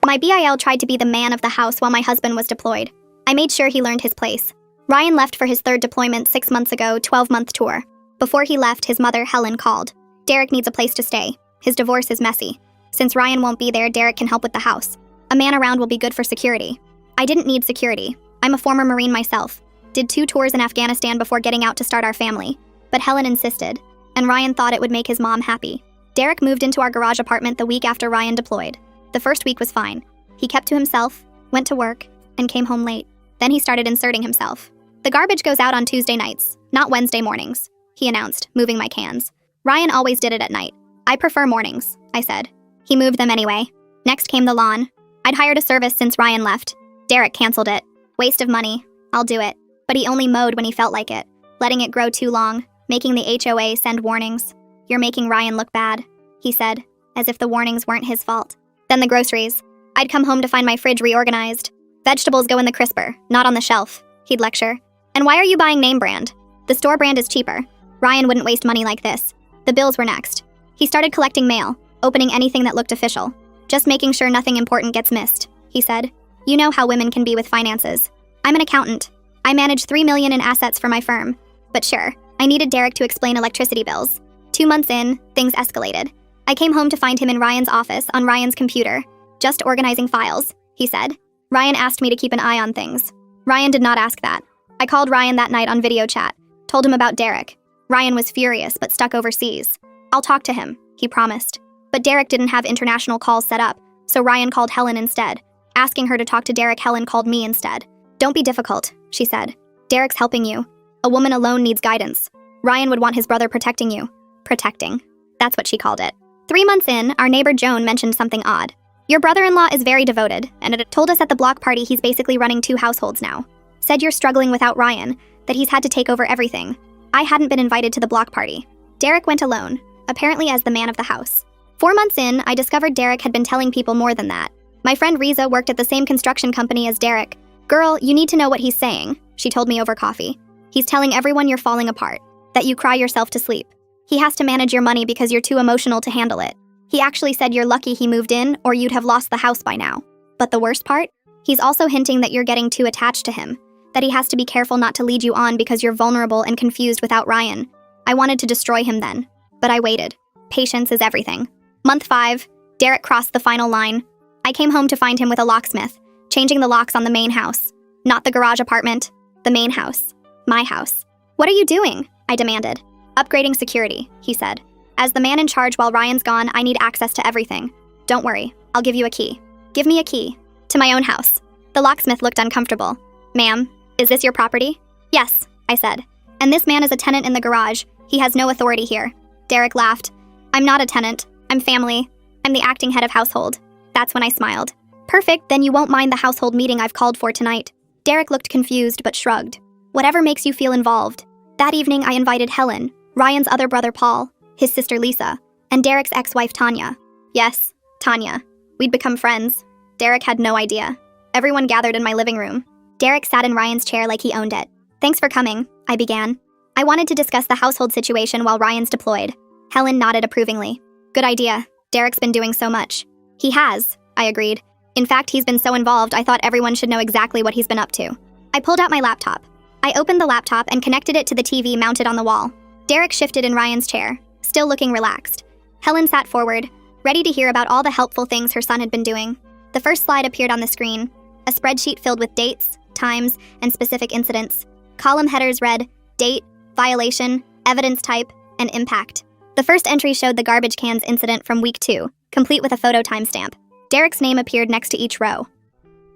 My BIL tried to be the man of the house while my husband was deployed. I made sure he learned his place. Ryan left for his third deployment 6 months ago, 12-month tour. Before he left, his mother, Helen, called. Derek needs a place to stay. His divorce is messy. Since Ryan won't be there, Derek can help with the house. A man around will be good for security. I didn't need security. I'm a former Marine myself. Did 2 tours in Afghanistan before getting out to start our family. But Helen insisted, and Ryan thought it would make his mom happy. Derek moved into our garage apartment the week after Ryan deployed. The first week was fine. He kept to himself, went to work, and came home late. Then he started inserting himself. The garbage goes out on Tuesday nights, not Wednesday mornings, he announced, moving my cans. Ryan always did it at night. I prefer mornings, I said. He moved them anyway. Next came the lawn. I'd hired a service since Ryan left. Derek canceled it. Waste of money. I'll do it. But he only mowed when he felt like it, letting it grow too long, making the HOA send warnings. You're making Ryan look bad, he said, as if the warnings weren't his fault. Then the groceries. I'd come home to find my fridge reorganized. Vegetables go in the crisper, not on the shelf, he'd lecture. And why are you buying name brand? The store brand is cheaper. Ryan wouldn't waste money like this. The bills were next. He started collecting mail, opening anything that looked official. Just making sure nothing important gets missed, he said. You know how women can be with finances. I'm an accountant. I manage $3 million in assets for my firm. But sure, I needed Derek to explain electricity bills. 2 months in, things escalated. I came home to find him in Ryan's office on Ryan's computer, just organizing files, he said. Ryan asked me to keep an eye on things. Ryan did not ask that. I called Ryan that night on video chat, told him about Derek. Ryan was furious but stuck overseas. I'll talk to him, he promised. But Derek didn't have international calls set up, so Ryan called Helen instead. Asking her to talk to Derek, Helen called me instead. Don't be difficult, she said. Derek's helping you. A woman alone needs guidance. Ryan would want his brother protecting you. Protecting. That's what she called it. 3 months in, our neighbor Joan mentioned something odd. Your brother-in-law is very devoted, and it told us at the block party he's basically running 2 households now. Said you're struggling without Ryan, that he's had to take over everything. I hadn't been invited to the block party. Derek went alone, apparently as the man of the house. 4 months in, I discovered Derek had been telling people more than that. My friend Riza worked at the same construction company as Derek. Girl, you need to know what he's saying, she told me over coffee. He's telling everyone you're falling apart, that you cry yourself to sleep. He has to manage your money because you're too emotional to handle it. He actually said you're lucky he moved in or you'd have lost the house by now. But the worst part? He's also hinting that you're getting too attached to him, that he has to be careful not to lead you on because you're vulnerable and confused without Ryan. I wanted to destroy him then, but I waited. Patience is everything. Month 5, Derek crossed the final line. I came home to find him with a locksmith, changing the locks on the main house. Not the garage apartment, the main house. My house. What are you doing? I demanded. Upgrading security, he said. As the man in charge while Ryan's gone, I need access to everything. Don't worry, I'll give you a key. Give me a key. To my own house. The locksmith looked uncomfortable. Ma'am, is this your property? Yes, I said. And this man is a tenant in the garage. He has no authority here. Derek laughed. I'm not a tenant. I'm family. I'm the acting head of household. That's when I smiled. Perfect, then you won't mind the household meeting I've called for tonight. Derek looked confused but shrugged. Whatever makes you feel involved. That evening I invited Helen, Ryan's other brother Paul, his sister Lisa, and Derek's ex-wife Tanya. Yes, Tanya. We'd become friends. Derek had no idea. Everyone gathered in my living room. Derek sat in Ryan's chair like he owned it. Thanks for coming, I began. I wanted to discuss the household situation while Ryan's deployed. Helen nodded approvingly. Good idea. Derek's been doing so much. He has, I agreed. In fact, he's been so involved I thought everyone should know exactly what he's been up to. I pulled out my laptop. I opened the laptop and connected it to the TV mounted on the wall. Derek shifted in Ryan's chair, still looking relaxed. Helen sat forward, ready to hear about all the helpful things her son had been doing. The first slide appeared on the screen, a spreadsheet filled with dates, times, and specific incidents. Column headers read, date, violation, evidence type, and impact. The first entry showed the garbage cans incident from week 2, complete with a photo timestamp. Derek's name appeared next to each row.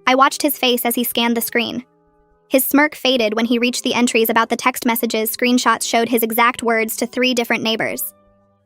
I watched his face as he scanned the screen. His smirk faded when he reached the entries about the text messages. Screenshots showed his exact words to 3 different neighbors.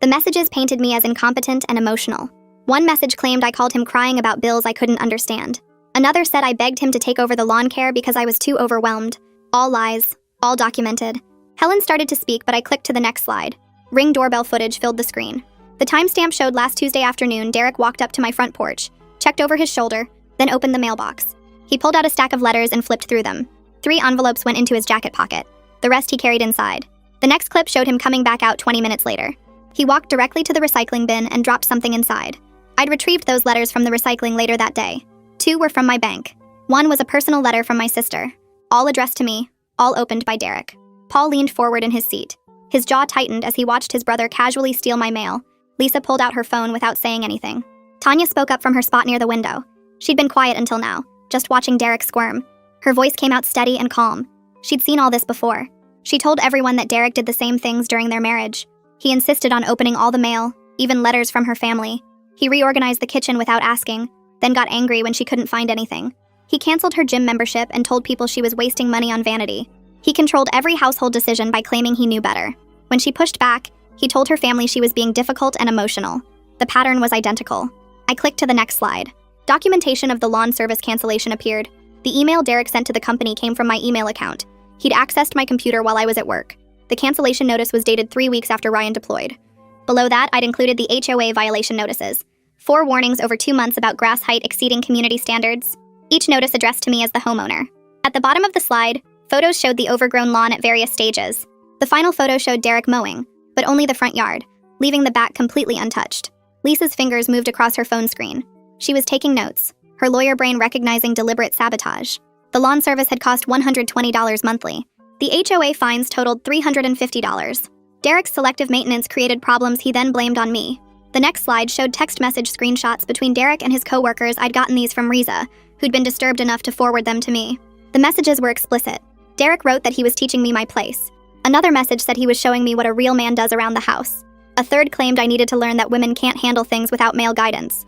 The messages painted me as incompetent and emotional. One message claimed I called him crying about bills I couldn't understand. Another said I begged him to take over the lawn care because I was too overwhelmed. All lies, all documented. Helen started to speak, but I clicked to the next slide. Ring doorbell footage filled the screen. The timestamp showed last Tuesday afternoon. Derek walked up to my front porch, checked over his shoulder, then opened the mailbox. He pulled out a stack of letters and flipped through them. 3 envelopes went into his jacket pocket. The rest he carried inside. The next clip showed him coming back out 20 minutes later. He walked directly to the recycling bin and dropped something inside. I'd retrieved those letters from the recycling later that day. 2 were from my bank. 1 was a personal letter from my sister, all addressed to me, all opened by Derek. Paul leaned forward in his seat. His jaw tightened as he watched his brother casually steal my mail. Lisa pulled out her phone without saying anything. Tanya spoke up from her spot near the window. She'd been quiet until now, just watching Derek squirm. Her voice came out steady and calm. She'd seen all this before. She told everyone that Derek did the same things during their marriage. He insisted on opening all the mail, even letters from her family. He reorganized the kitchen without asking, then got angry when she couldn't find anything. He canceled her gym membership and told people she was wasting money on vanity. He controlled every household decision by claiming he knew better. When she pushed back, he told her family she was being difficult and emotional. The pattern was identical. I clicked to the next slide. Documentation of the lawn service cancellation appeared. The email Derek sent to the company came from my email account. He'd accessed my computer while I was at work. The cancellation notice was dated 3 weeks after Ryan deployed. Below that, I'd included the HOA violation notices. 4 warnings over 2 months about grass height exceeding community standards. Each notice addressed to me as the homeowner. At the bottom of the slide, photos showed the overgrown lawn at various stages. The final photo showed Derek mowing, but only the front yard, leaving the back completely untouched. Lisa's fingers moved across her phone screen. She was taking notes, her lawyer brain recognizing deliberate sabotage. The lawn service had cost $120 monthly. The HOA fines totaled $350. Derek's selective maintenance created problems he then blamed on me. The next slide showed text message screenshots between Derek and his co-workers. I'd gotten these from Riza, who'd been disturbed enough to forward them to me. The messages were explicit. Derek wrote that he was teaching me my place. Another message said he was showing me what a real man does around the house. A third claimed I needed to learn that women can't handle things without male guidance.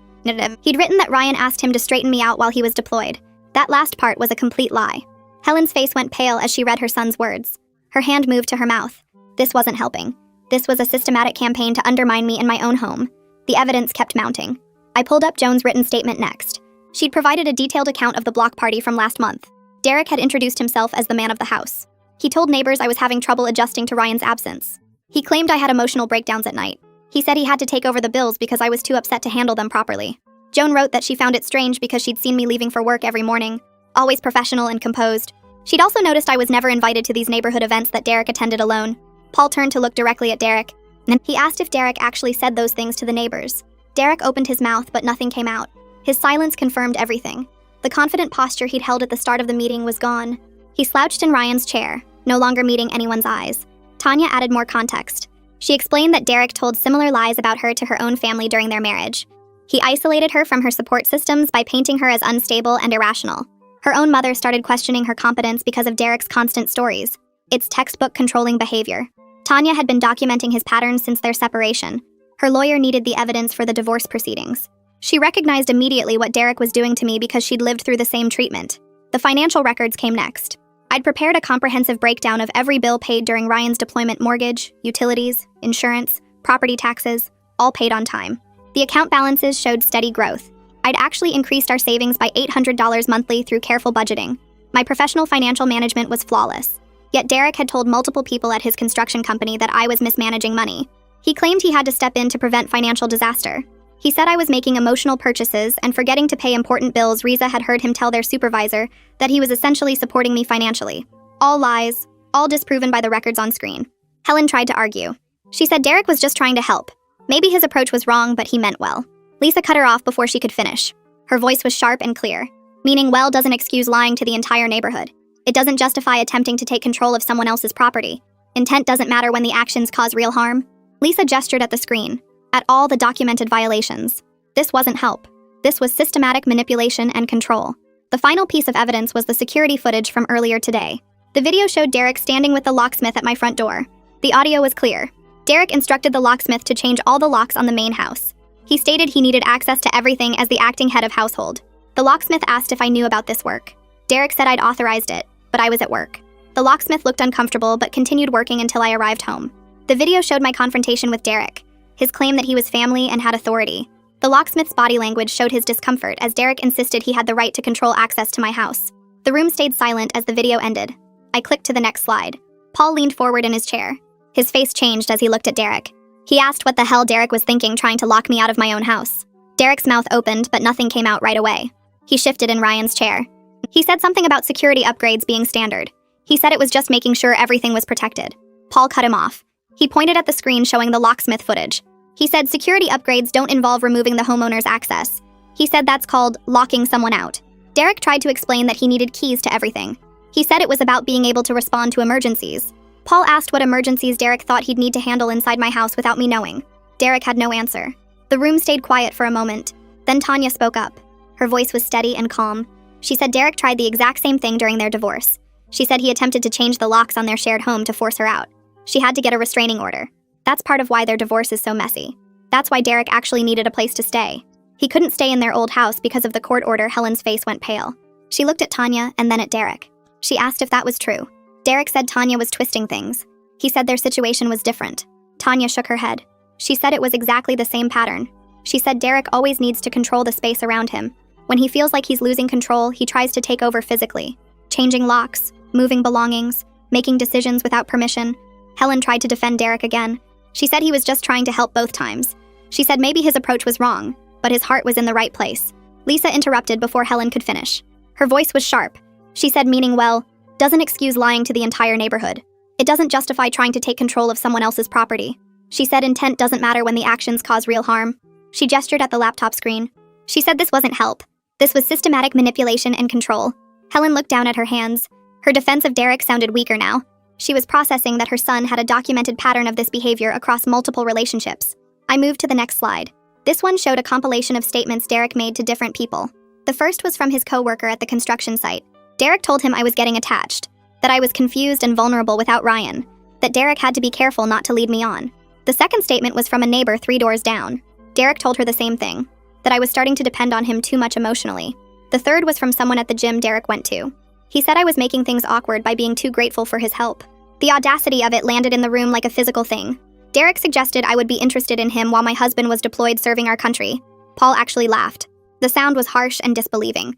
He'd written that Ryan asked him to straighten me out while he was deployed. That last part was a complete lie. Helen's face went pale as she read her son's words. Her hand moved to her mouth. This wasn't helping. This was a systematic campaign to undermine me in my own home. The evidence kept mounting. I pulled up Joan's written statement next. She'd provided a detailed account of the block party from last month. Derek had introduced himself as the man of the house. He told neighbors I was having trouble adjusting to Ryan's absence. He claimed I had emotional breakdowns at night. He said he had to take over the bills because I was too upset to handle them properly. Joan wrote that she found it strange because she'd seen me leaving for work every morning, always professional and composed. She'd also noticed I was never invited to these neighborhood events that Derek attended alone. Paul turned to look directly at Derek, and he asked if Derek actually said those things to the neighbors. Derek opened his mouth, but nothing came out. His silence confirmed everything. The confident posture he'd held at the start of the meeting was gone. He slouched in Ryan's chair, no longer meeting anyone's eyes. Tanya added more context. She explained that Derek told similar lies about her to her own family during their marriage. He isolated her from her support systems by painting her as unstable and irrational. Her own mother started questioning her competence because of Derek's constant stories. It's textbook controlling behavior. Tanya had been documenting his patterns since their separation. Her lawyer needed the evidence for the divorce proceedings. She recognized immediately what Derek was doing to me because she'd lived through the same treatment. The financial records came next. I'd prepared a comprehensive breakdown of every bill paid during Ryan's deployment: mortgage, utilities, insurance, property taxes, all paid on time. The account balances showed steady growth. I'd actually increased our savings by $800 monthly through careful budgeting. My professional financial management was flawless. Yet Derek had told multiple people at his construction company that I was mismanaging money. He claimed he had to step in to prevent financial disaster. He said I was making emotional purchases and forgetting to pay important bills. Riza had heard him tell their supervisor that he was essentially supporting me financially. All lies, all disproven by the records on screen. Helen tried to argue. She said Derek was just trying to help. Maybe his approach was wrong, but he meant well. Lisa cut her off before she could finish. Her voice was sharp and clear, meaning well doesn't excuse lying to the entire neighborhood. It doesn't justify attempting to take control of someone else's property. Intent doesn't matter when the actions cause real harm. Lisa gestured at the screen, at all the documented violations. This wasn't help. This was systematic manipulation and control. The final piece of evidence was the security footage from earlier today. The video showed Derek standing with the locksmith at my front door. The audio was clear. Derek instructed the locksmith to change all the locks on the main house. He stated he needed access to everything as the acting head of household. The locksmith asked if I knew about this work. Derek said I'd authorized it, but I was at work. The locksmith looked uncomfortable but continued working until I arrived home. The video showed my confrontation with Derek, his claim that he was family and had authority. The locksmith's body language showed his discomfort as Derek insisted he had the right to control access to my house. The room stayed silent as the video ended. I clicked to the next slide. Paul leaned forward in his chair. His face changed as he looked at Derek. He asked what the hell Derek was thinking trying to lock me out of my own house. Derek's mouth opened, but nothing came out right away. He shifted in Ryan's chair. He said something about security upgrades being standard. He said it was just making sure everything was protected. Paul cut him off. He pointed at the screen showing the locksmith footage. He said security upgrades don't involve removing the homeowner's access. He said that's called locking someone out. Derek tried to explain that he needed keys to everything. He said it was about being able to respond to emergencies. Paul asked what emergencies Derek thought he'd need to handle inside my house without me knowing. Derek had no answer. The room stayed quiet for a moment. Then Tanya spoke up. Her voice was steady and calm. She said Derek tried the exact same thing during their divorce. She said he attempted to change the locks on their shared home to force her out. She had to get a restraining order. That's part of why their divorce is so messy. That's why Derek actually needed a place to stay. He couldn't stay in their old house because of the court order. Helen's face went pale. She looked at Tanya and then at Derek. She asked if that was true. Derek said Tanya was twisting things. He said their situation was different. Tanya shook her head. She said it was exactly the same pattern. She said Derek always needs to control the space around him. When he feels like he's losing control, he tries to take over physically. Changing locks, moving belongings, making decisions without permission. Helen tried to defend Derek again. She said he was just trying to help both times. She said maybe his approach was wrong, but his heart was in the right place. Lisa interrupted before Helen could finish. Her voice was sharp. She said meaning well, doesn't excuse lying to the entire neighborhood. It doesn't justify trying to take control of someone else's property. She said intent doesn't matter when the actions cause real harm. She gestured at the laptop screen. She said this wasn't help. This was systematic manipulation and control. Helen looked down at her hands. Her defense of Derek sounded weaker now. She was processing that her son had a documented pattern of this behavior across multiple relationships. I moved to the next slide. This one showed a compilation of statements Derek made to different people. The first was from his co-worker at the construction site. Derek told him I was getting attached, that I was confused and vulnerable without Ryan, that Derek had to be careful not to lead me on. The second statement was from a neighbor 3 doors down. Derek told her the same thing, that I was starting to depend on him too much emotionally. The third was from someone at the gym Derek went to. He said I was making things awkward by being too grateful for his help. The audacity of it landed in the room like a physical thing. Derek suggested I would be interested in him while my husband was deployed serving our country. Paul actually laughed. The sound was harsh and disbelieving.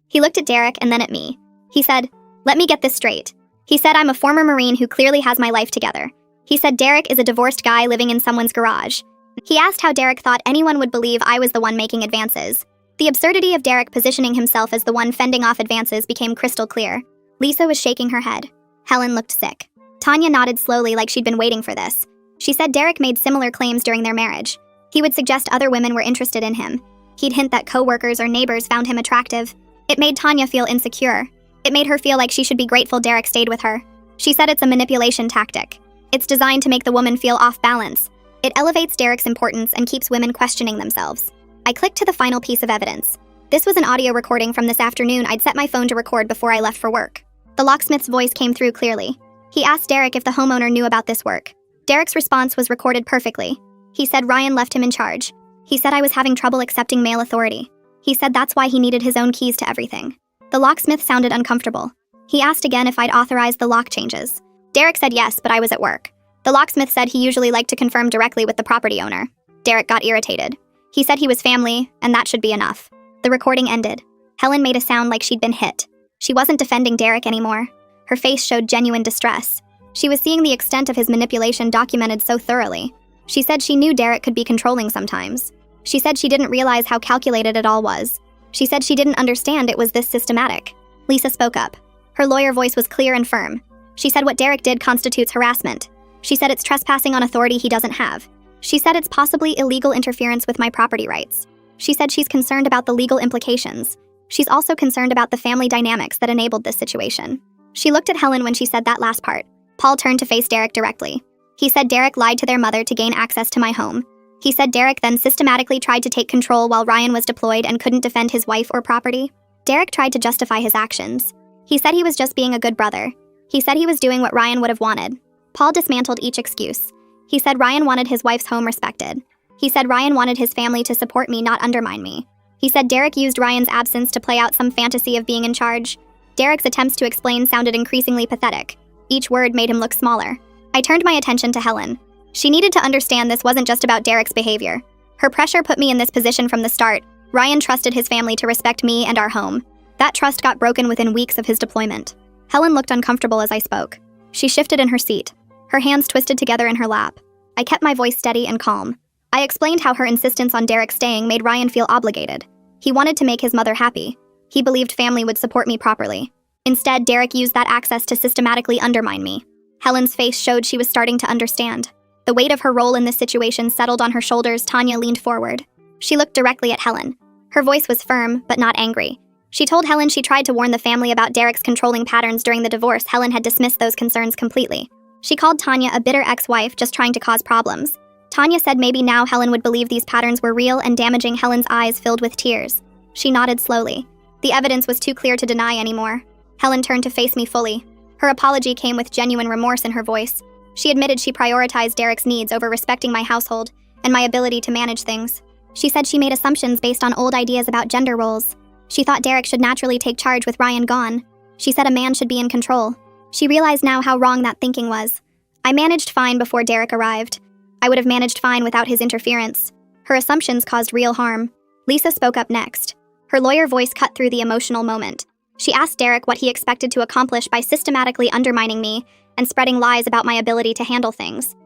He looked at Derek and then at me. He said, "Let me get this straight." He said I'm a former Marine who clearly has my life together. He said Derek is a divorced guy living in someone's garage. He asked how Derek thought anyone would believe I was the one making advances. The absurdity of Derek positioning himself as the one fending off advances became crystal clear. Lisa was shaking her head. Helen looked sick. Tanya nodded slowly like she'd been waiting for this. She said Derek made similar claims during their marriage. He would suggest other women were interested in him. He'd hint that co-workers or neighbors found him attractive. It made Tanya feel insecure. It made her feel like she should be grateful Derek stayed with her. She said it's a manipulation tactic. It's designed to make the woman feel off balance. It elevates Derek's importance and keeps women questioning themselves. I clicked to the final piece of evidence. This was an audio recording from this afternoon I'd set my phone to record before I left for work. The locksmith's voice came through clearly. He asked Derek if the homeowner knew about this work. Derek's response was recorded perfectly. He said Ryan left him in charge. He said I was having trouble accepting male authority. He said that's why he needed his own keys to everything. The locksmith sounded uncomfortable. He asked again if I'd authorized the lock changes. Derek said yes, but I was at work. The locksmith said he usually liked to confirm directly with the property owner. Derek got irritated. He said he was family, and that should be enough. The recording ended. Helen made a sound like she'd been hit. She wasn't defending Derek anymore. Her face showed genuine distress. She was seeing the extent of his manipulation documented so thoroughly. She said she knew Derek could be controlling sometimes. She said she didn't realize how calculated it all was. She said she didn't understand it was this systematic. Lisa spoke up. Her lawyer voice was clear and firm. She said what Derek did constitutes harassment. She said it's trespassing on authority he doesn't have. She said it's possibly illegal interference with my property rights. She said she's concerned about the legal implications. She's also concerned about the family dynamics that enabled this situation. She looked at Helen when she said that last part. Paul turned to face Derek directly. He said Derek lied to their mother to gain access to my home. He said Derek then systematically tried to take control while Ryan was deployed and couldn't defend his wife or property. Derek tried to justify his actions. He said he was just being a good brother. He said he was doing what Ryan would have wanted. Paul dismantled each excuse. He said Ryan wanted his wife's home respected. He said Ryan wanted his family to support me, not undermine me. He said Derek used Ryan's absence to play out some fantasy of being in charge. Derek's attempts to explain sounded increasingly pathetic. Each word made him look smaller. I turned my attention to Helen. She needed to understand this wasn't just about Derek's behavior. Her pressure put me in this position from the start. Ryan trusted his family to respect me and our home. That trust got broken within weeks of his deployment. Helen looked uncomfortable as I spoke. She shifted in her seat. Her hands twisted together in her lap. I kept my voice steady and calm. I explained how her insistence on Derek staying made Ryan feel obligated. He wanted to make his mother happy. He believed family would support me properly. Instead, Derek used that access to systematically undermine me. Helen's face showed she was starting to understand. The weight of her role in this situation settled on her shoulders. Tanya leaned forward. She looked directly at Helen. Her voice was firm, but not angry. She told Helen she tried to warn the family about Derek's controlling patterns during the divorce. Helen had dismissed those concerns completely. She called Tanya a bitter ex-wife just trying to cause problems. Tanya said maybe now Helen would believe these patterns were real and damaging. Helen's eyes filled with tears. She nodded slowly. The evidence was too clear to deny anymore. Helen turned to face me fully. Her apology came with genuine remorse in her voice. She admitted she prioritized Derek's needs over respecting my household and my ability to manage things. She said she made assumptions based on old ideas about gender roles. She thought Derek should naturally take charge with Ryan gone. She said a man should be in control. She realized now how wrong that thinking was. I managed fine before Derek arrived. I would have managed fine without his interference. Her assumptions caused real harm. Lisa spoke up next. Her lawyer voice cut through the emotional moment. She asked Derek what he expected to accomplish by systematically undermining me and spreading lies about my ability to handle things.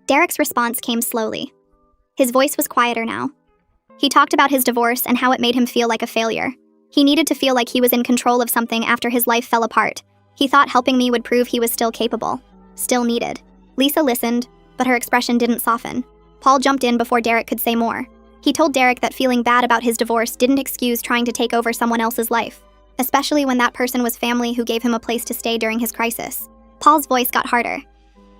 Derek's response came slowly. His voice was quieter now. He talked about his divorce and how it made him feel like a failure. He needed to feel like he was in control of something after his life fell apart. He thought helping me would prove he was still capable, still needed. Lisa listened, but her expression didn't soften. Paul jumped in before Derek could say more. He told Derek that feeling bad about his divorce didn't excuse trying to take over someone else's life, especially when that person was family who gave him a place to stay during his crisis. Paul's voice got harder.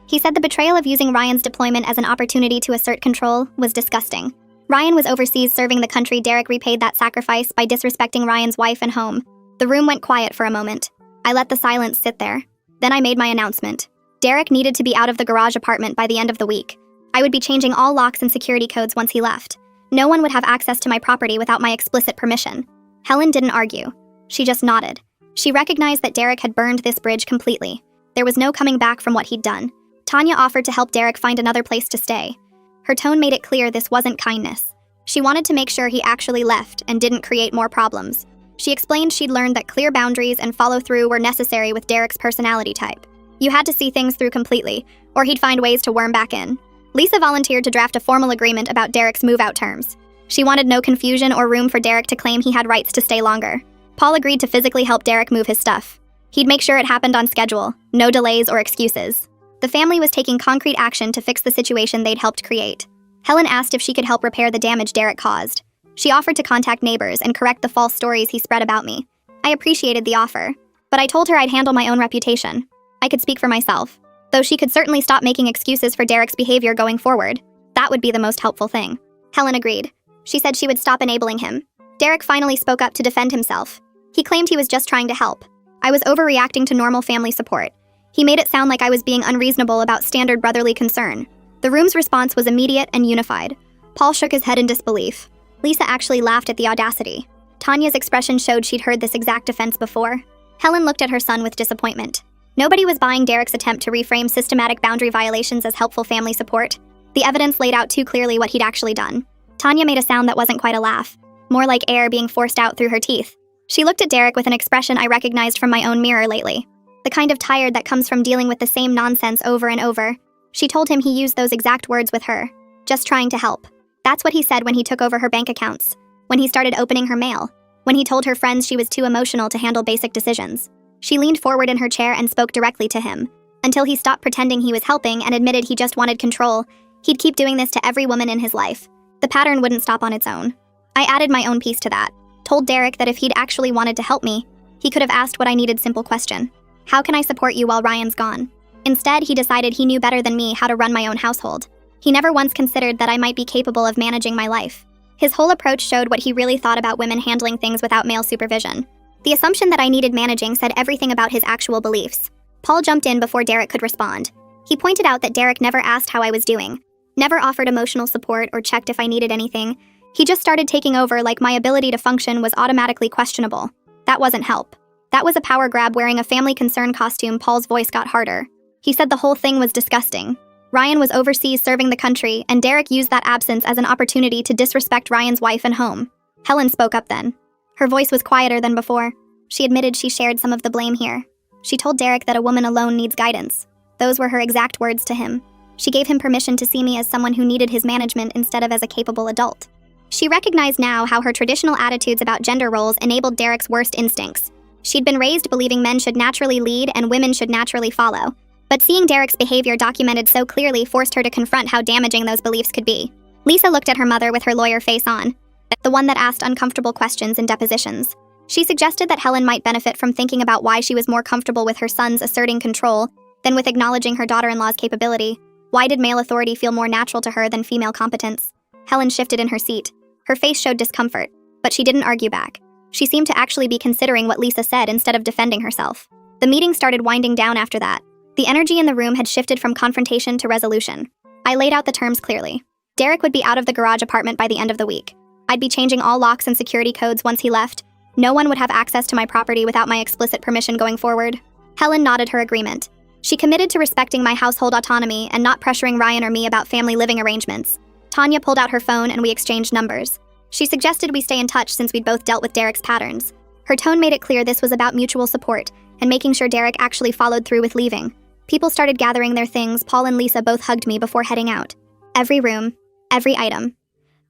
He said the betrayal of using Ryan's deployment as an opportunity to assert control was disgusting. Ryan was overseas serving the country. Derek repaid that sacrifice by disrespecting Ryan's wife and home. The room went quiet for a moment. I let the silence sit there. Then I made my announcement. Derek needed to be out of the garage apartment by the end of the week. I would be changing all locks and security codes once he left. No one would have access to my property without my explicit permission. Helen didn't argue. She just nodded. She recognized that Derek had burned this bridge completely. There was no coming back from what he'd done. Tanya offered to help Derek find another place to stay. Her tone made it clear this wasn't kindness. She wanted to make sure he actually left and didn't create more problems. She explained she'd learned that clear boundaries and follow-through were necessary with Derek's personality type. You had to see things through completely, or he'd find ways to worm back in. Lisa volunteered to draft a formal agreement about Derek's move-out terms. She wanted no confusion or room for Derek to claim he had rights to stay longer. Paul agreed to physically help Derek move his stuff. He'd make sure it happened on schedule, no delays or excuses. The family was taking concrete action to fix the situation they'd helped create. Helen asked if she could help repair the damage Derek caused. She offered to contact neighbors and correct the false stories he spread about me. I appreciated the offer, but I told her I'd handle my own reputation. I could speak for myself, though she could certainly stop making excuses for Derek's behavior going forward. That would be the most helpful thing. Helen agreed. She said she would stop enabling him. Derek finally spoke up to defend himself. He claimed he was just trying to help. I was overreacting to normal family support. He made it sound like I was being unreasonable about standard brotherly concern. The room's response was immediate and unified. Paul shook his head in disbelief. Lisa actually laughed at the audacity. Tanya's expression showed she'd heard this exact defense before. Helen looked at her son with disappointment. Nobody was buying Derek's attempt to reframe systematic boundary violations as helpful family support. The evidence laid out too clearly what he'd actually done. Tanya made a sound that wasn't quite a laugh, more like air being forced out through her teeth. She looked at Derek with an expression I recognized from my own mirror lately. The kind of tired that comes from dealing with the same nonsense over and over. She told him he used those exact words with her. Just trying to help. That's what he said when he took over her bank accounts. When he started opening her mail. When he told her friends she was too emotional to handle basic decisions. She leaned forward in her chair and spoke directly to him. Until he stopped pretending he was helping and admitted he just wanted control, he'd keep doing this to every woman in his life. The pattern wouldn't stop on its own. I added my own piece to that. Told Derek that if he'd actually wanted to help me, he could have asked what I needed. Simple question. How can I support you while Ryan's gone? Instead, he decided he knew better than me how to run my own household. He never once considered that I might be capable of managing my life. His whole approach showed what he really thought about women handling things without male supervision. The assumption that I needed managing said everything about his actual beliefs. Paul jumped in before Derek could respond. He pointed out that Derek never asked how I was doing, never offered emotional support or checked if I needed anything. He just started taking over like my ability to function was automatically questionable. That wasn't help. That was a power grab wearing a family concern costume. Paul's voice got harder. He said the whole thing was disgusting. Ryan was overseas serving the country, and Derek used that absence as an opportunity to disrespect Ryan's wife and home. Helen spoke up then. Her voice was quieter than before. She admitted she shared some of the blame here. She told Derek that a woman alone needs guidance. Those were her exact words to him. She gave him permission to see me as someone who needed his management instead of as a capable adult. She recognized now how her traditional attitudes about gender roles enabled Derek's worst instincts. She'd been raised believing men should naturally lead and women should naturally follow. But seeing Derek's behavior documented so clearly forced her to confront how damaging those beliefs could be. Lisa looked at her mother with her lawyer face on, the one that asked uncomfortable questions in depositions. She suggested that Helen might benefit from thinking about why she was more comfortable with her sons asserting control than with acknowledging her daughter-in-law's capability. Why did male authority feel more natural to her than female competence? Helen shifted in her seat. Her face showed discomfort, but she didn't argue back. She seemed to actually be considering what Lisa said instead of defending herself. The meeting started winding down after that. The energy in the room had shifted from confrontation to resolution. I laid out the terms clearly. Derek would be out of the garage apartment by the end of the week. I'd be changing all locks and security codes once he left. No one would have access to my property without my explicit permission going forward. Helen nodded her agreement. She committed to respecting my household autonomy and not pressuring Ryan or me about family living arrangements. Tanya pulled out her phone and we exchanged numbers. She suggested we stay in touch since we'd both dealt with Derek's patterns. Her tone made it clear this was about mutual support and making sure Derek actually followed through with leaving. People started gathering their things. Paul and Lisa both hugged me before heading out. Every room, every item.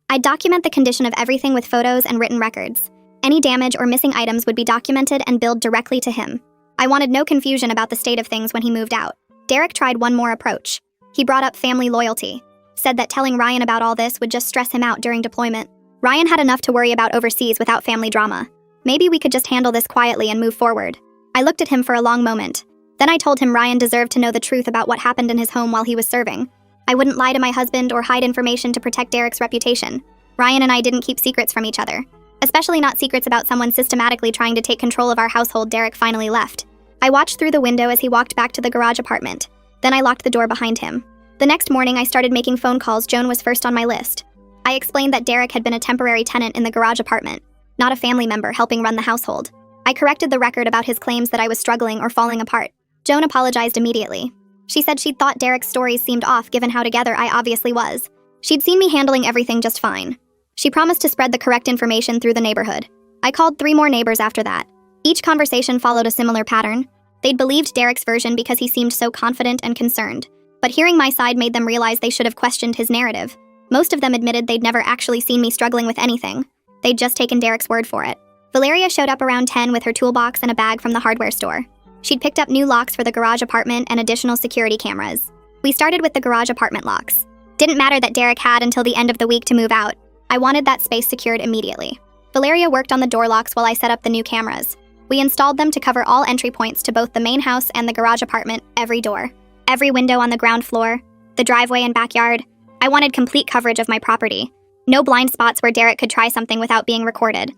I'd document the condition of everything with photos and written records. Any damage or missing items would be documented and billed directly to him. I wanted no confusion about the state of things when he moved out. Derek tried one more approach. He brought up family loyalty, said that telling Ryan about all this would just stress him out during deployment. Ryan had enough to worry about overseas without family drama. Maybe we could just handle this quietly and move forward. I looked at him for a long moment. Then I told him Ryan deserved to know the truth about what happened in his home while he was serving. I wouldn't lie to my husband or hide information to protect Derek's reputation. Ryan and I didn't keep secrets from each other. Especially not secrets about someone systematically trying to take control of our household. Derek finally left. I watched through the window as he walked back to the garage apartment. Then I locked the door behind him. The next morning, I started making phone calls. Joan was first on my list. I explained that Derek had been a temporary tenant in the garage apartment, not a family member helping run the household. I corrected the record about his claims that I was struggling or falling apart. Joan apologized immediately. She said she'd thought Derek's stories seemed off given how together I obviously was. She'd seen me handling everything just fine. She promised to spread the correct information through the neighborhood. I called 3 more neighbors after that. Each conversation followed a similar pattern. They'd believed Derek's version because he seemed so confident and concerned. But hearing my side made them realize they should have questioned his narrative. Most of them admitted they'd never actually seen me struggling with anything. They'd just taken Derek's word for it. Valeria showed up around 10 with her toolbox and a bag from the hardware store. She'd picked up new locks for the garage apartment and additional security cameras. We started with the garage apartment locks. Didn't matter that Derek had until the end of the week to move out. I wanted that space secured immediately. Valeria worked on the door locks while I set up the new cameras. We installed them to cover all entry points to both the main house and the garage apartment, every door, every window on the ground floor, the driveway and backyard. I wanted complete coverage of my property. No blind spots where Derek could try something without being recorded.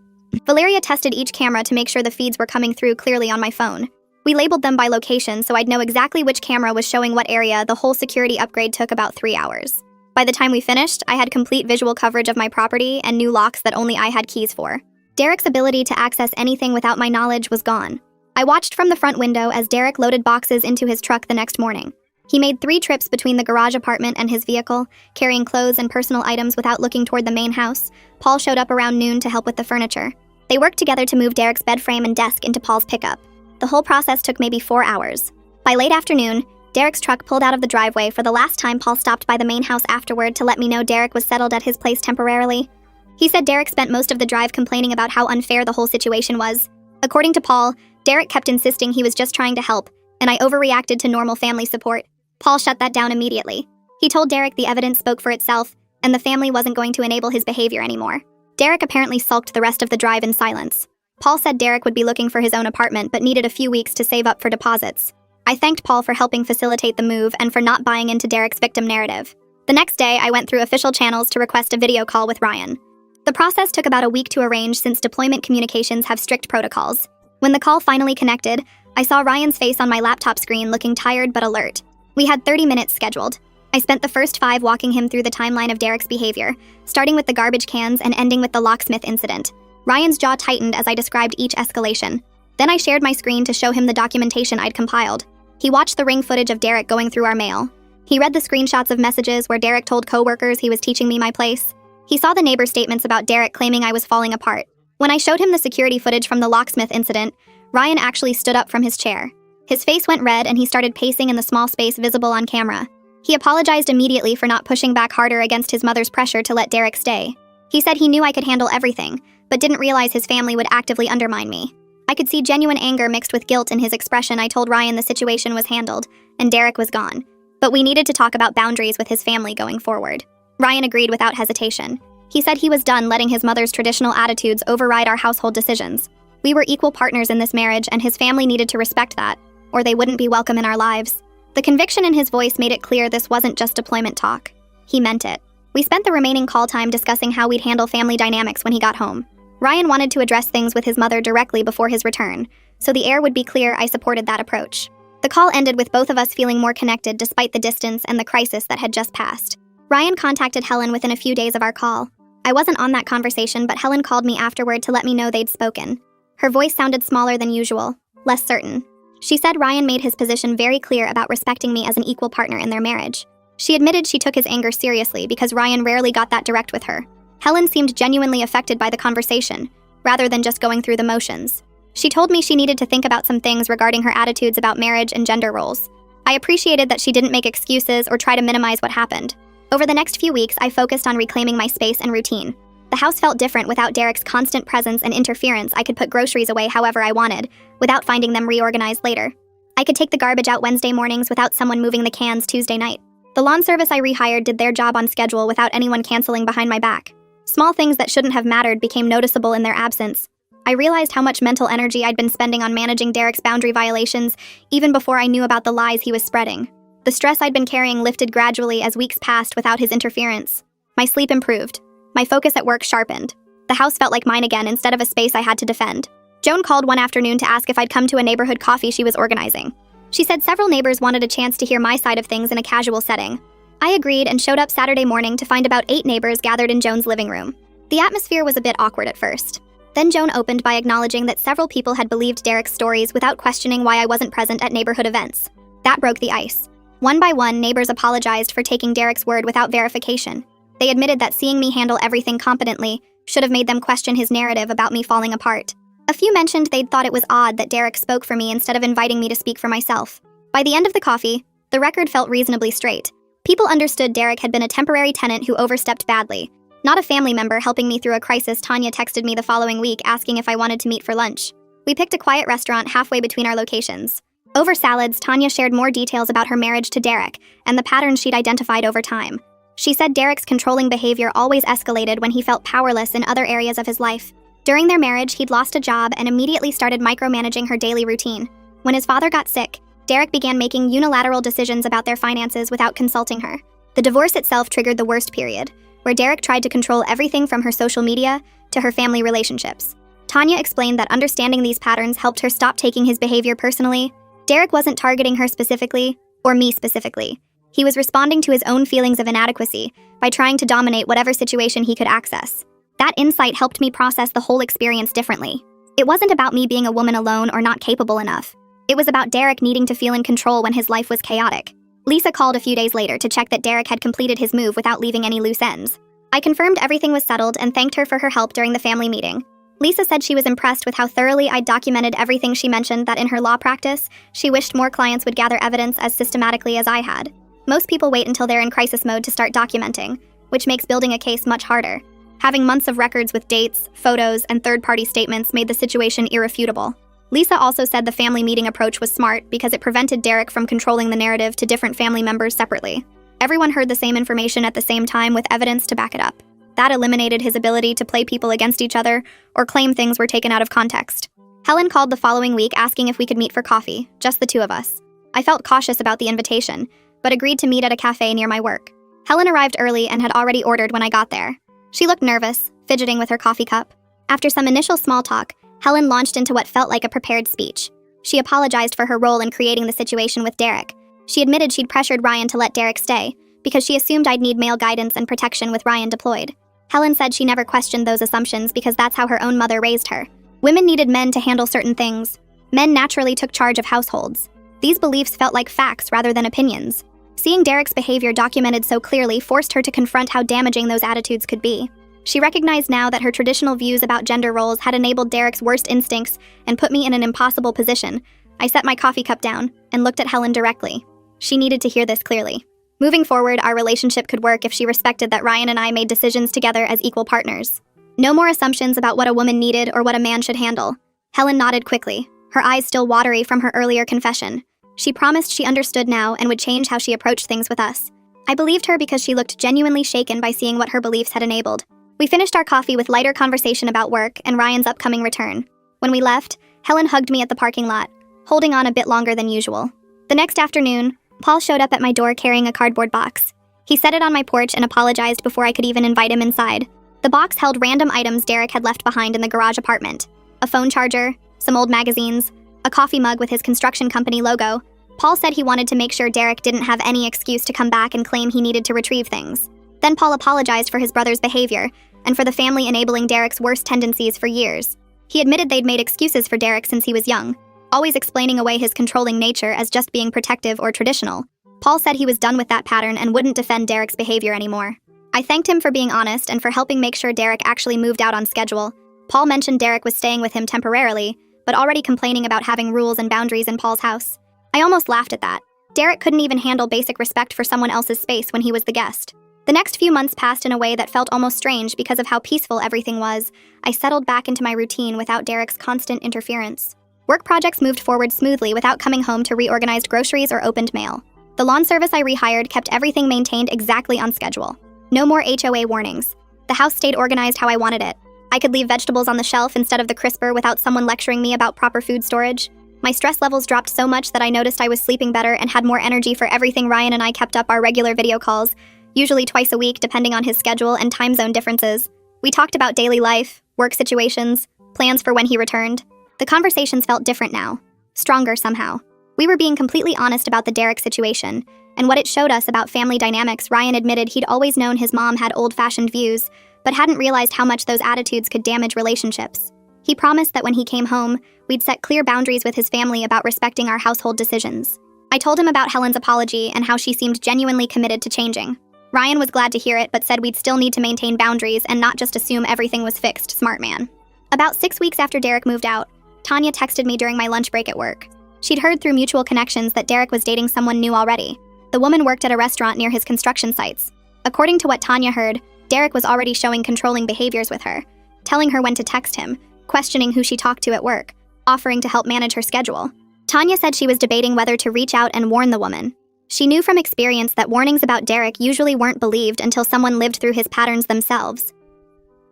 Valeria tested each camera to make sure the feeds were coming through clearly on my phone. We labeled them by location so I'd know exactly which camera was showing what area. The whole security upgrade took about 3 hours. By the time we finished, I had complete visual coverage of my property and new locks that only I had keys for. Derek's ability to access anything without my knowledge was gone. I watched from the front window as Derek loaded boxes into his truck the next morning. He made 3 trips between the garage apartment and his vehicle, carrying clothes and personal items without looking toward the main house. Paul showed up around noon to help with the furniture. They worked together to move Derek's bed frame and desk into Paul's pickup. The whole process took maybe 4 hours. By late afternoon, Derek's truck pulled out of the driveway. For the last time, Paul stopped by the main house afterward to let me know Derek was settled at his place temporarily. He said Derek spent most of the drive complaining about how unfair the whole situation was. According to Paul, Derek kept insisting he was just trying to help, and I overreacted to normal family support. Paul shut that down immediately. He told Derek the evidence spoke for itself, and the family wasn't going to enable his behavior anymore. Derek apparently sulked the rest of the drive in silence. Paul said Derek would be looking for his own apartment but needed a few weeks to save up for deposits. I thanked Paul for helping facilitate the move and for not buying into Derek's victim narrative. The next day, I went through official channels to request a video call with Ryan. The process took about a week to arrange since deployment communications have strict protocols. When the call finally connected, I saw Ryan's face on my laptop screen looking tired but alert. We had 30 minutes scheduled. I spent the first 5 walking him through the timeline of Derek's behavior, starting with the garbage cans and ending with the locksmith incident. Ryan's jaw tightened as I described each escalation. Then I shared my screen to show him the documentation I'd compiled. He watched the ring footage of Derek going through our mail. He read the screenshots of messages where Derek told coworkers he was teaching me my place. He saw the neighbor statements about Derek claiming I was falling apart. When I showed him the security footage from the locksmith incident, Ryan actually stood up from his chair. His face went red and he started pacing in the small space visible on camera. He apologized immediately for not pushing back harder against his mother's pressure to let Derek stay. He said he knew I could handle everything, but didn't realize his family would actively undermine me. I could see genuine anger mixed with guilt in his expression. I told Ryan the situation was handled, and Derek was gone. But we needed to talk about boundaries with his family going forward. Ryan agreed without hesitation. He said he was done letting his mother's traditional attitudes override our household decisions. We were equal partners in this marriage, and his family needed to respect that, or they wouldn't be welcome in our lives. The conviction in his voice made it clear this wasn't just deployment talk. He meant it. We spent the remaining call time discussing how we'd handle family dynamics when he got home. Ryan wanted to address things with his mother directly before his return, so the air would be clear I supported that approach. The call ended with both of us feeling more connected despite the distance and the crisis that had just passed. Ryan contacted Helen within a few days of our call. I wasn't on that conversation, but Helen called me afterward to let me know they'd spoken. Her voice sounded smaller than usual, less certain. She said Ryan made his position very clear about respecting me as an equal partner in their marriage. She admitted she took his anger seriously because Ryan rarely got that direct with her. Helen seemed genuinely affected by the conversation, rather than just going through the motions. She told me she needed to think about some things regarding her attitudes about marriage and gender roles. I appreciated that she didn't make excuses or try to minimize what happened. Over the next few weeks, I focused on reclaiming my space and routine. The house felt different without Derek's constant presence and interference. I could put groceries away however I wanted, without finding them reorganized later. I could take the garbage out Wednesday mornings without someone moving the cans Tuesday night. The lawn service I rehired did their job on schedule without anyone canceling behind my back. Small things that shouldn't have mattered became noticeable in their absence. I realized how much mental energy I'd been spending on managing Derek's boundary violations, even before I knew about the lies he was spreading. The stress I'd been carrying lifted gradually as weeks passed without his interference. My sleep improved. My focus at work sharpened. The house felt like mine again instead of a space I had to defend. Joan called one afternoon to ask if I'd come to a neighborhood coffee she was organizing. She said several neighbors wanted a chance to hear my side of things in a casual setting. I agreed and showed up Saturday morning to find about 8 neighbors gathered in Joan's living room. The atmosphere was a bit awkward at first. Then Joan opened by acknowledging that several people had believed Derek's stories without questioning why I wasn't present at neighborhood events. That broke the ice. One by one, neighbors apologized for taking Derek's word without verification. They admitted that seeing me handle everything competently should have made them question his narrative about me falling apart. A few mentioned they'd thought it was odd that Derek spoke for me instead of inviting me to speak for myself. By the end of the coffee, the record felt reasonably straight. People understood Derek had been a temporary tenant who overstepped badly, not a family member helping me through a crisis. Tanya texted me the following week asking if I wanted to meet for lunch. We picked a quiet restaurant halfway between our locations. Over salads, Tanya shared more details about her marriage to Derek and the patterns she'd identified over time. She said Derek's controlling behavior always escalated when he felt powerless in other areas of his life. During their marriage, he'd lost a job and immediately started micromanaging her daily routine. When his father got sick, Derek began making unilateral decisions about their finances without consulting her. The divorce itself triggered the worst period, where Derek tried to control everything from her social media to her family relationships. Tanya explained that understanding these patterns helped her stop taking his behavior personally. Derek wasn't targeting her specifically, or me specifically. He was responding to his own feelings of inadequacy by trying to dominate whatever situation he could access. That insight helped me process the whole experience differently. It wasn't about me being a woman alone or not capable enough. It was about Derek needing to feel in control when his life was chaotic. Lisa called a few days later to check that Derek had completed his move without leaving any loose ends. I confirmed everything was settled and thanked her for her help during the family meeting. Lisa said she was impressed with how thoroughly I'd documented everything. She mentioned that in her law practice, she wished more clients would gather evidence as systematically as I had. Most people wait until they're in crisis mode to start documenting, which makes building a case much harder. Having months of records with dates, photos, and third-party statements made the situation irrefutable. Lisa also said the family meeting approach was smart because it prevented Derek from controlling the narrative to different family members separately. Everyone heard the same information at the same time with evidence to back it up. That eliminated his ability to play people against each other or claim things were taken out of context. Helen called the following week asking if we could meet for coffee, just the two of us. I felt cautious about the invitation, but agreed to meet at a cafe near my work. Helen arrived early and had already ordered when I got there. She looked nervous, fidgeting with her coffee cup. After some initial small talk, Helen launched into what felt like a prepared speech. She apologized for her role in creating the situation with Derek. She admitted she'd pressured Ryan to let Derek stay, because she assumed I'd need male guidance and protection with Ryan deployed. Helen said she never questioned those assumptions because that's how her own mother raised her. Women needed men to handle certain things. Men naturally took charge of households. These beliefs felt like facts rather than opinions. Seeing Derek's behavior documented so clearly forced her to confront how damaging those attitudes could be. She recognized now that her traditional views about gender roles had enabled Derek's worst instincts and put me in an impossible position. I set my coffee cup down and looked at Helen directly. She needed to hear this clearly. Moving forward, our relationship could work if she respected that Ryan and I made decisions together as equal partners. No more assumptions about what a woman needed or what a man should handle. Helen nodded quickly, her eyes still watery from her earlier confession. She promised she understood now and would change how she approached things with us. I believed her because she looked genuinely shaken by seeing what her beliefs had enabled. We finished our coffee with lighter conversation about work and Ryan's upcoming return. When we left, Helen hugged me at the parking lot, holding on a bit longer than usual. The next afternoon, Paul showed up at my door carrying a cardboard box. He set it on my porch and apologized before I could even invite him inside. The box held random items Derek had left behind in the garage apartment: a phone charger, some old magazines, a coffee mug with his construction company logo. Paul said he wanted to make sure Derek didn't have any excuse to come back and claim he needed to retrieve things. Then Paul apologized for his brother's behavior and for the family enabling Derek's worst tendencies for years. He admitted they'd made excuses for Derek since he was young, always explaining away his controlling nature as just being protective or traditional. Paul said he was done with that pattern and wouldn't defend Derek's behavior anymore. I thanked him for being honest and for helping make sure Derek actually moved out on schedule. Paul mentioned Derek was staying with him temporarily, but already complaining about having rules and boundaries in Paul's house. I almost laughed at that. Derek couldn't even handle basic respect for someone else's space when he was the guest. The next few months passed in a way that felt almost strange because of how peaceful everything was. I settled back into my routine without Derek's constant interference. Work projects moved forward smoothly without coming home to reorganized groceries or opened mail. The lawn service I rehired kept everything maintained exactly on schedule. No more HOA warnings. The house stayed organized how I wanted it. I could leave vegetables on the shelf instead of the crisper without someone lecturing me about proper food storage. My stress levels dropped so much that I noticed I was sleeping better and had more energy for everything. Ryan and I kept up our regular video calls, usually twice a week depending on his schedule and time zone differences. We talked about daily life, work situations, plans for when he returned. The conversations felt different now, stronger somehow. We were being completely honest about the Derek situation and what it showed us about family dynamics. Ryan admitted he'd always known his mom had old-fashioned views, but hadn't realized how much those attitudes could damage relationships. He promised that when he came home, we'd set clear boundaries with his family about respecting our household decisions. I told him about Helen's apology and how she seemed genuinely committed to changing. Ryan was glad to hear it, but said we'd still need to maintain boundaries and not just assume everything was fixed. Smart man. About 6 weeks after Derek moved out, Tanya texted me during my lunch break at work. She'd heard through mutual connections that Derek was dating someone new already. The woman worked at a restaurant near his construction sites. According to what Tanya heard, Derek was already showing controlling behaviors with her, telling her when to text him, questioning who she talked to at work, offering to help manage her schedule. Tanya said she was debating whether to reach out and warn the woman. She knew from experience that warnings about Derek usually weren't believed until someone lived through his patterns themselves.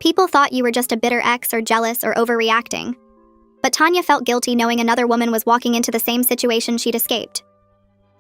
People thought you were just a bitter ex or jealous or overreacting. But Tanya felt guilty knowing another woman was walking into the same situation she'd escaped.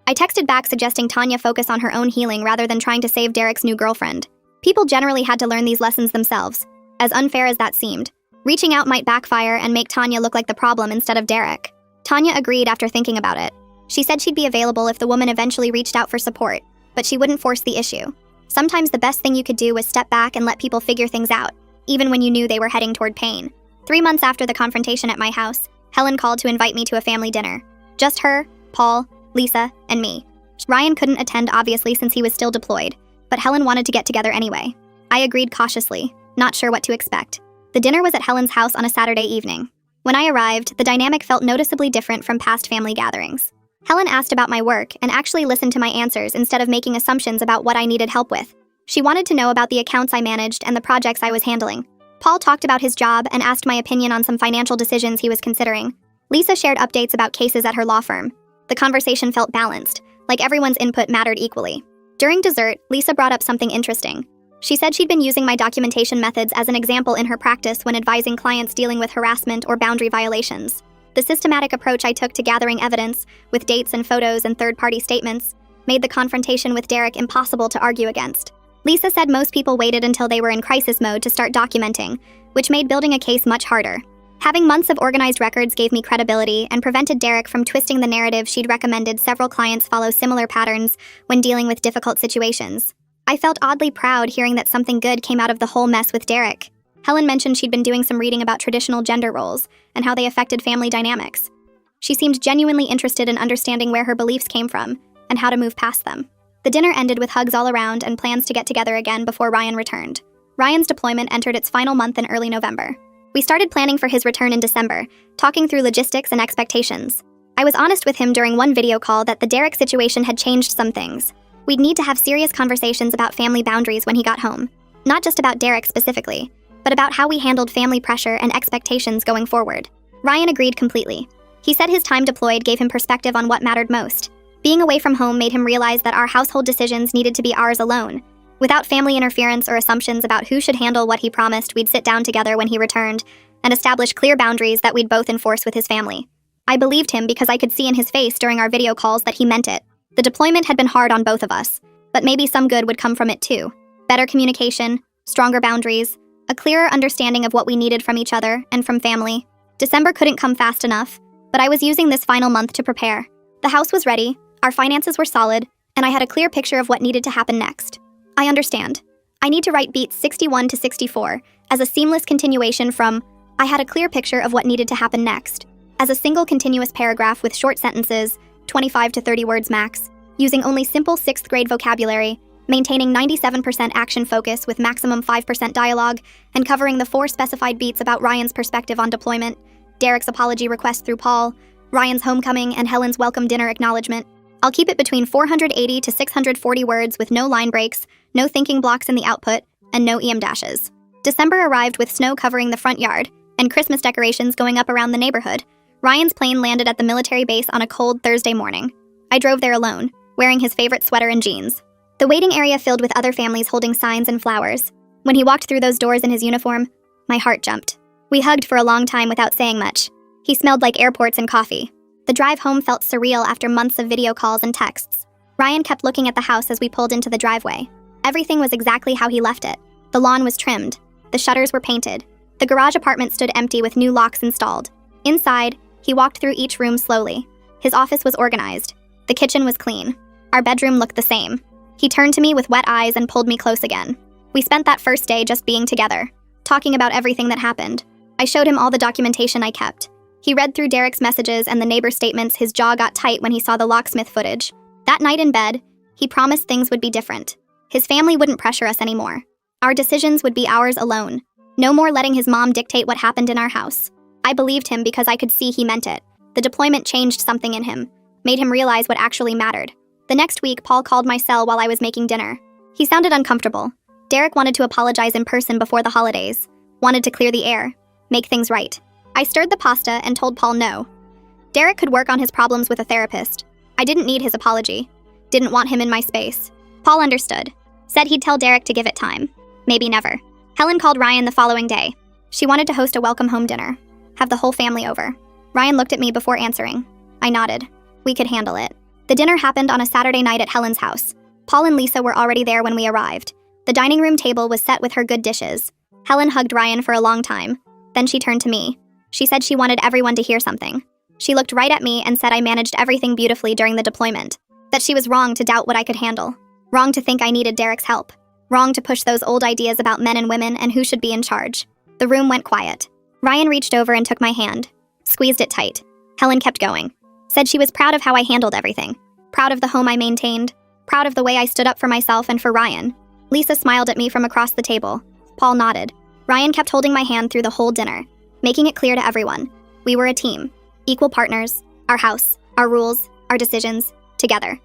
I texted back suggesting Tanya focus on her own healing rather than trying to save Derek's new girlfriend. People generally had to learn these lessons themselves, as unfair as that seemed. Reaching out might backfire and make Tanya look like the problem instead of Derek. Tanya agreed after thinking about it. She said she'd be available if the woman eventually reached out for support, but she wouldn't force the issue. Sometimes the best thing you could do was step back and let people figure things out, even when you knew they were heading toward pain. 3 months after the confrontation at my house, Helen called to invite me to a family dinner. Just her, Paul, Lisa, and me. Ryan couldn't attend obviously since he was still deployed, but Helen wanted to get together anyway. I agreed cautiously, not sure what to expect. The dinner was at Helen's house on a Saturday evening. When I arrived, the dynamic felt noticeably different from past family gatherings. Helen asked about my work and actually listened to my answers instead of making assumptions about what I needed help with. She wanted to know about the accounts I managed and the projects I was handling. Paul talked about his job and asked my opinion on some financial decisions he was considering. Lisa shared updates about cases at her law firm. The conversation felt balanced, like everyone's input mattered equally. During dessert, Lisa brought up something interesting. She said she'd been using my documentation methods as an example in her practice when advising clients dealing with harassment or boundary violations. The systematic approach I took to gathering evidence, with dates and photos and third-party statements, made the confrontation with Derek impossible to argue against. Lisa said most people waited until they were in crisis mode to start documenting, which made building a case much harder. Having months of organized records gave me credibility and prevented Derek from twisting the narrative. She'd recommended several clients follow similar patterns when dealing with difficult situations. I felt oddly proud hearing that something good came out of the whole mess with Derek. Helen mentioned she'd been doing some reading about traditional gender roles and how they affected family dynamics. She seemed genuinely interested in understanding where her beliefs came from and how to move past them. The dinner ended with hugs all around and plans to get together again before Ryan returned. Ryan's deployment entered its final month in early November. We started planning for his return in December, talking through logistics and expectations. I was honest with him during one video call that the Derek situation had changed some things. We'd need to have serious conversations about family boundaries when he got home. Not just about Derek specifically, but about how we handled family pressure and expectations going forward. Ryan agreed completely. He said his time deployed gave him perspective on what mattered most. Being away from home made him realize that our household decisions needed to be ours alone. Without family interference or assumptions about who should handle what. He promised we'd sit down together when he returned and establish clear boundaries that we'd both enforce with his family. I believed him because I could see in his face during our video calls that he meant it. The deployment had been hard on both of us, but maybe some good would come from it too. Better communication, stronger boundaries, a clearer understanding of what we needed from each other and from family. December couldn't come fast enough, but I was using this final month to prepare. The house was ready, our finances were solid, and I had a clear picture of what needed to happen next. I understand. I need to write beats 61 to 64 as a seamless continuation from I had a clear picture of what needed to happen next, as a single continuous paragraph with short sentences, 25 to 30 words max, using only simple 6th grade vocabulary, maintaining 97% action focus with maximum 5% dialogue, and covering the 4 specified beats about Ryan's perspective on deployment, Derek's apology request through Paul, Ryan's homecoming, and Helen's welcome dinner acknowledgement. I'll keep it between 480 to 640 words with no line breaks, no thinking blocks in the output, and no EM dashes. December arrived with snow covering the front yard, and Christmas decorations going up around the neighborhood. Ryan's plane landed at the military base on a cold Thursday morning. I drove there alone, wearing his favorite sweater and jeans. The waiting area filled with other families holding signs and flowers. When he walked through those doors in his uniform, my heart jumped. We hugged for a long time without saying much. He smelled like airports and coffee. The drive home felt surreal after months of video calls and texts. Ryan kept looking at the house as we pulled into the driveway. Everything was exactly how he left it. The lawn was trimmed. The shutters were painted. The garage apartment stood empty with new locks installed. Inside, he walked through each room slowly. His office was organized. The kitchen was clean. Our bedroom looked the same. He turned to me with wet eyes and pulled me close again. We spent that first day just being together, talking about everything that happened. I showed him all the documentation I kept. He read through Derek's messages and the neighbor statements. His jaw got tight when he saw the locksmith footage. That night in bed, he promised things would be different. His family wouldn't pressure us anymore. Our decisions would be ours alone. No more letting his mom dictate what happened in our house. I believed him because I could see he meant it. The deployment changed something in him, made him realize what actually mattered. The next week, Paul called my cell while I was making dinner. He sounded uncomfortable. Derek wanted to apologize in person before the holidays, wanted to clear the air, make things right. I stirred the pasta and told Paul no. Derek could work on his problems with a therapist. I didn't need his apology. Didn't want him in my space. Paul understood. Said he'd tell Derek to give it time. Maybe never. Helen called Ryan the following day. She wanted to host a welcome home dinner. Have the whole family over. Ryan looked at me before answering. I nodded. We could handle it. The dinner happened on a Saturday night at Helen's house. Paul and Lisa were already there when we arrived. The dining room table was set with her good dishes. Helen hugged Ryan for a long time. Then she turned to me. She said she wanted everyone to hear something. She looked right at me and said I managed everything beautifully during the deployment. That she was wrong to doubt what I could handle. Wrong to think I needed Derek's help. Wrong to push those old ideas about men and women and who should be in charge. The room went quiet. Ryan reached over and took my hand. Squeezed it tight. Helen kept going. Said she was proud of how I handled everything. Proud of the home I maintained. Proud of the way I stood up for myself and for Ryan. Lisa smiled at me from across the table. Paul nodded. Ryan kept holding my hand through the whole dinner, making it clear to everyone. We were a team. Equal partners. Our house. Our rules. Our decisions. Together.